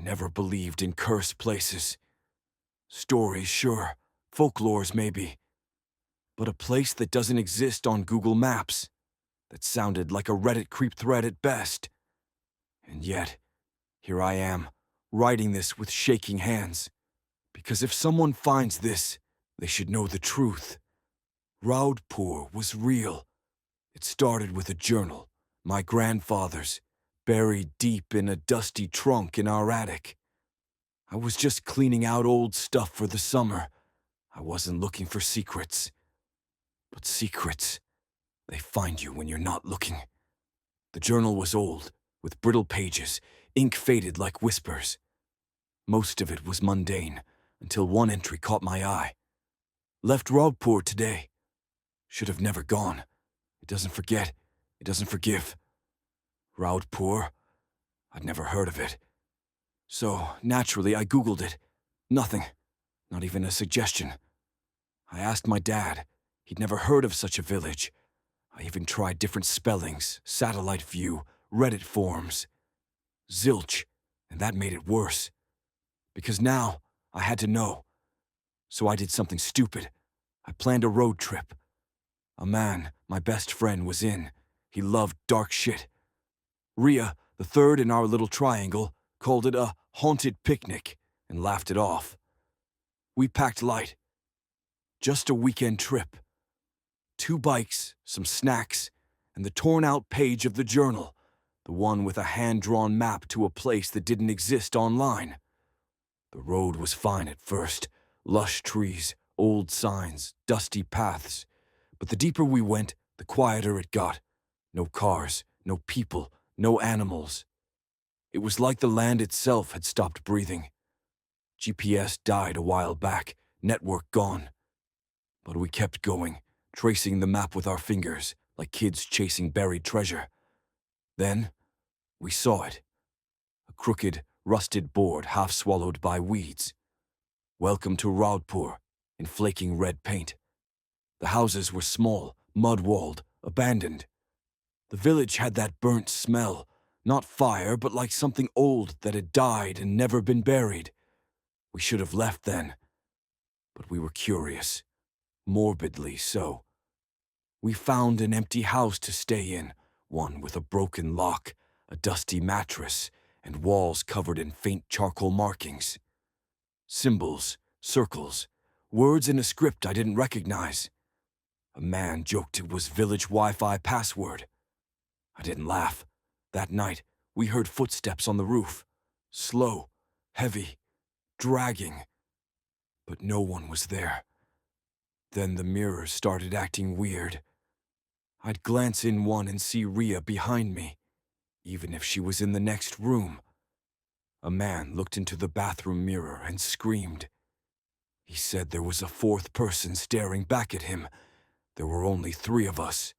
never believed in cursed places. Stories, sure. Folklores, maybe. But a place that doesn't exist on Google Maps. That sounded like a Reddit creep thread at best. And yet, here I am, writing this with shaking hands. Because if someone finds this, they should know the truth. Raudpur was real. It started with a journal, my grandfather's, buried deep in a dusty trunk in our attic. I was just cleaning out old stuff for the summer. I wasn't looking for secrets. But secrets, they find you when you're not looking. The journal was old, with brittle pages, ink faded like whispers. Most of it was mundane, until one entry caught my eye. Left Raudpur today. Should have never gone. It doesn't forget. It doesn't forgive. Raudpur? I'd never heard of it. So, naturally, I Googled it. Nothing. Not even a suggestion. I asked my dad. He'd never heard of such a village. I even tried different spellings, satellite view, Reddit forums. Zilch, and that made it worse. Because now, I had to know. So I did something stupid. I planned a road trip. A man, my best friend, was in. He loved dark shit. Ria, the third in our little triangle, called it a haunted picnic and laughed it off. We packed light. Just a weekend trip. 2 bikes, some snacks, and the torn-out page of the journal, the one with a hand-drawn map to a place that didn't exist online. The road was fine at first. Lush trees, old signs, dusty paths. But the deeper we went, the quieter it got. No cars, no people, no animals. It was like the land itself had stopped breathing. GPS died a while back, network gone. But we kept going, tracing the map with our fingers, like kids chasing buried treasure. Then, we saw it. A crooked, rusted board half swallowed by weeds. Welcome to Raudpur, in flaking red paint. The houses were small, mud-walled, abandoned. The village had that burnt smell, not fire, but like something old that had died and never been buried. We should have left then. But we were curious, morbidly so. We found an empty house to stay in, one with a broken lock, a dusty mattress, and walls covered in faint charcoal markings. Symbols, circles, words in a script I didn't recognize. A man joked it was village Wi-Fi password. I didn't laugh. That night, we heard footsteps on the roof. Slow, heavy, dragging. But no one was there. Then the mirrors started acting weird. I'd glance in one and see Ria behind me, even if she was in the next room. A man looked into the bathroom mirror and screamed. He said there was a 4th person staring back at him. There were only 3 of us.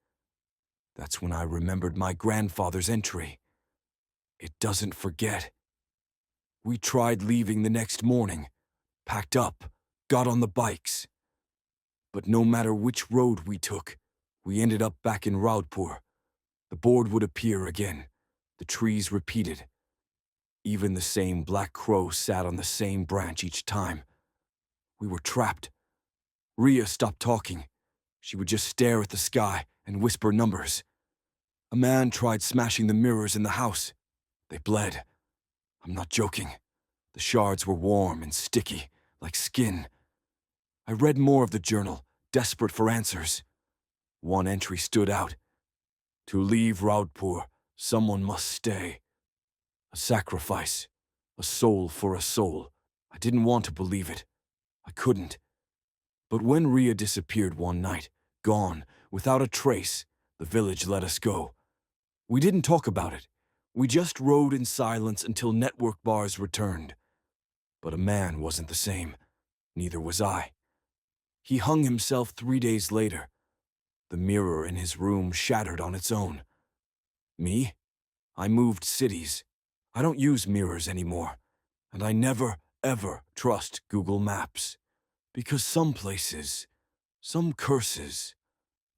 That's when I remembered my grandfather's entry. It doesn't forget. We tried leaving the next morning, packed up, got on the bikes. But no matter which road we took, we ended up back in Raudpur. The board would appear again. The trees repeated. Even the same black crow sat on the same branch each time. We were trapped. Ria stopped talking. She would just stare at the sky and whisper numbers. A man tried smashing the mirrors in the house. They bled. I'm not joking. The shards were warm and sticky, like skin. I read more of the journal, desperate for answers. One entry stood out. To leave Raudpur, someone must stay. A sacrifice. A soul for a soul. I didn't want to believe it. I couldn't. But when Ria disappeared one night, gone, without a trace, the village let us go. We didn't talk about it. We just rode in silence until network bars returned. But a man wasn't the same. Neither was I. He hung himself 3 days later. The mirror in his room shattered on its own. Me? I moved cities. I don't use mirrors anymore. And I never, ever trust Google Maps. Because some places, some curses,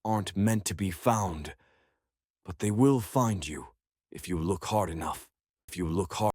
aren't meant to be found. But they will find you if you look hard enough. If you look hard.